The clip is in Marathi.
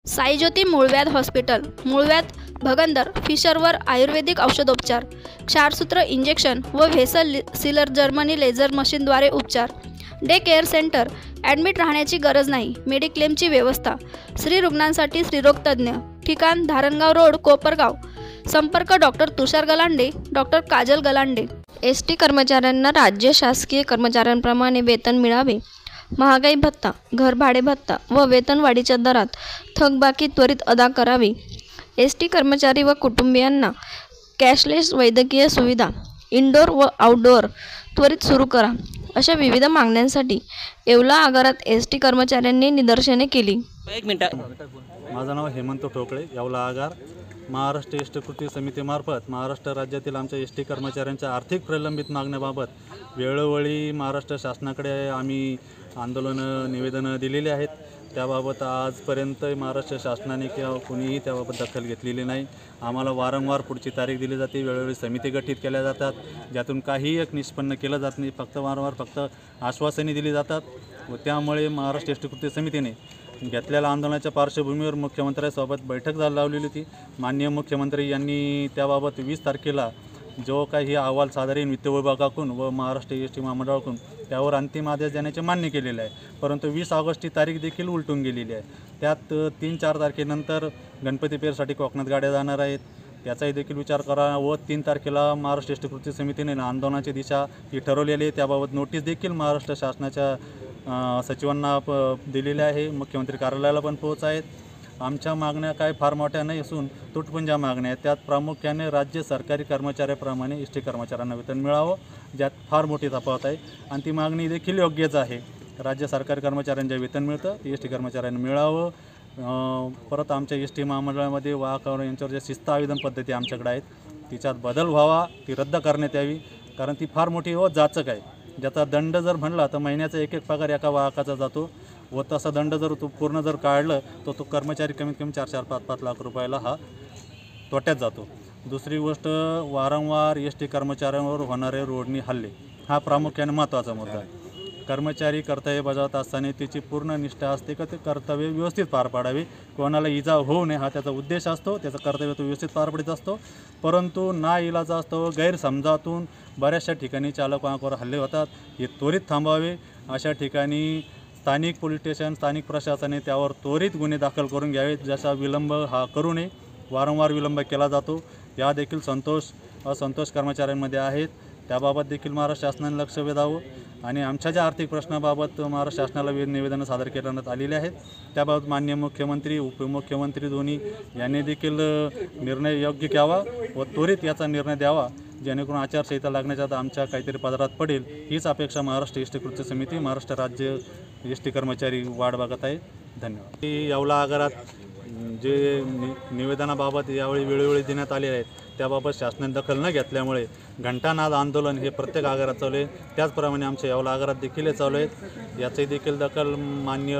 साईज्योती मूळव्याध हॉस्पिटल, मूळव्याध, भगंदर, फिशरवर आयुर्वेदिक औषधोपचार, क्षारसूत्र इंजेक्शन व व्हेसल सीलर जर्मनी लेझर मशीनद्वारे उपचार, डे केअर सेंटर, ॲडमिट राहण्याची गरज नाही, मेडिक्लेमची व्यवस्था, स्त्री रुग्णांसाठी स्त्रीरोगतज्ञ, ठिकाण धारणगाव रोड, कोपरगाव, संपर्क doctor Tushar Galande, doctor Kajal Galande. S T कर्मचाऱ्यांना राज्य शासकीय कर्मचाऱ्यांप्रमाणे वेतन मिळावे, महागाई भत्ता, घरभाडे भत्ता व वेतनवाढीच्या दरात थकबाकी त्वरित अदा करावी, एस टी कर्मचारी व कुटुंबियांना कॅशलेस वैद्यकीय सुविधा, इनडोअर व आउटडोअर त्वरित सुरू करा, अशा विविध मागण्यांसाठी येवला आगारात एस टी कर्मचाऱ्यांनी निदर्शने केली। माझं नाव हेमंत ठोकळे, येवला आगार। महाराष्ट्र एस टी कृती समितीमार्फत महाराष्ट्र राज्यातील आमच्या एस टी कर्मचाऱ्यांच्या आर्थिक प्रलंबित मागण्याबाबत वेळोवेळी महाराष्ट्र शासनाकडे आम्ही आंदोलनं निवेदनं दिलेली आहेत। त्याबाबत आजपर्यंत महाराष्ट्र शासनाने किंवा कोणीही त्याबाबत दखल घेतलेली नाही। आम्हाला वारंवार पुढची तारीख दिली जाते, वेळोवेळी समिती गठीत केल्या जातात, ज्यातून काही एक निष्पन्न केलं जात नाही, फक्त आश्वासने दिली जातात व त्यामुळे महाराष्ट्र एस टी कृती समितीने घेतलेल्या आंदोलनाच्या पार्श्वभूमीवर मुख्यमंत्र्यांसोबत बैठक लावलेली होती। माननीय मुख्यमंत्री यांनी त्याबाबत 20 तारखेला जो काही अहवाल सादर येईल वित्त विभागाकडून व महाराष्ट्र एस टी महामंडळाकडून त्यावर अंतिम आदेश देण्याचे मान्य केलेले आहे। परंतु 20 ऑगस्ट ही तारीख देखील उलटून गेलेली आहे। त्यात 3-4 तारखेनंतर गणपती पेरसाठी कोकणात गाड्या जाणार आहेत, त्याचाही देखील विचार करा व 3 तारखेला महाराष्ट्र एस टी कृती समितीने आंदोलनाची दिशा ही ठरवलेली आहे। त्याबाबत नोटीस देखील महाराष्ट्र शासनाच्या सचिवांना दिलेले आहे, मुख्यमंत्री कार्यालयाला पण पोहोच आहेत। आमच्या मागण्या काय फार मोठ्या नाही असून तुटपुंजा मागण्या आहेत। त्यात प्रामुख्याने राज्य सरकारी कर्मचाऱ्याप्रमाणे एस टी कर्मचाऱ्यांना वेतन मिळावं, ज्यात फार मोठी तफावत आहे आणि ती मागणी देखील योग्यच आहे। राज्य सरकारी कर्मचाऱ्यांना वेतन मिळतं ते एस टी कर्मचाऱ्यांना मिळावं। परत आमच्या एस टी महामंडळामध्ये वाहकावर यांच्यावर ज्या शिस्त आवेदन पद्धती आमच्याकडे आहेत तिच्यात बदल व्हावा, ती रद्द करण्यात यावी, कारण ती फार मोठी व जाचक आहे। ज्याचा दंड जर म्हणला तर महिन्याचा एक पगार एका वाहकाचा जातो व तसा दंड जर तो पूर्ण जर काढलं तर तो कर्मचारी कमीत कमी 4-4, 5-5 लाख रुपयाला हा तोट्यात जातो। दुसरी गोष्ट, वारंवार एस टी कर्मचाऱ्यांवर होणारे रोडनी हल्ले हा प्रामुख्याने महत्त्वाचा मुद्दा आहे। कर्मचारी कर्तव्य बजावत असताना त्याची पूर्ण निष्ठा असते का ते कर्तव्य व्यवस्थित पार पाडावे, कोणाला इजा होऊ नये हा त्याचा उद्देश असतो, त्याचं कर्तव्य तो व्यवस्थित पार पडत असतो। परंतु नाइलाज असतो, गैरसमजातून बऱ्याचशा ठिकाणी चालकांवर हल्ले होतात, हे त्वरित थांबावे। अशा ठिकाणी स्थानिक पोलीस स्टेशन, स्थानिक प्रशासनाने त्यावर त्वरित गुन्हे दाखल करून घ्यावेत, जसा विलंब हा करू नये। वारंवार विलंब केला जातो, या देखील असंतोष कर्मचाऱ्यांमध्ये आहेत, त्याबाबत देखील महाराष्ट्र शासनाने लक्ष वेधावं आणि आमच्या ज्या आर्थिक प्रश्नाबाबत महाराष्ट्र शासनाला निवेदनं सादर करण्यात आलेले आहेत त्याबाबत माननीय मुख्यमंत्री, उपमुख्यमंत्री दोन्ही यांनी देखील निर्णय योग्य घ्यावा व त्वरित याचा निर्णय द्यावा, जेणेकरून आचारसंहिता लागण्याच्या आत आमच्या काहीतरी पदरात पडेल, हीच अपेक्षा महाराष्ट्र एस टी कृती समिती, महाराष्ट्र राज्य एस टी कर्मचारी वाढ बघत आहे। धन्यवाद। येवला आगारात जे निवेदनाबाबत यावेळी वेळोवेळी देण्यात आले आहेत त्याबाबत शासनाने दखल न घेतल्यामुळे घंटानाद आंदोलन हे प्रत्येक आगारात चालू आहे, त्याचप्रमाणे आमच्या येवला आगारात देखील चालू आहेत। याची देखील दखल माननीय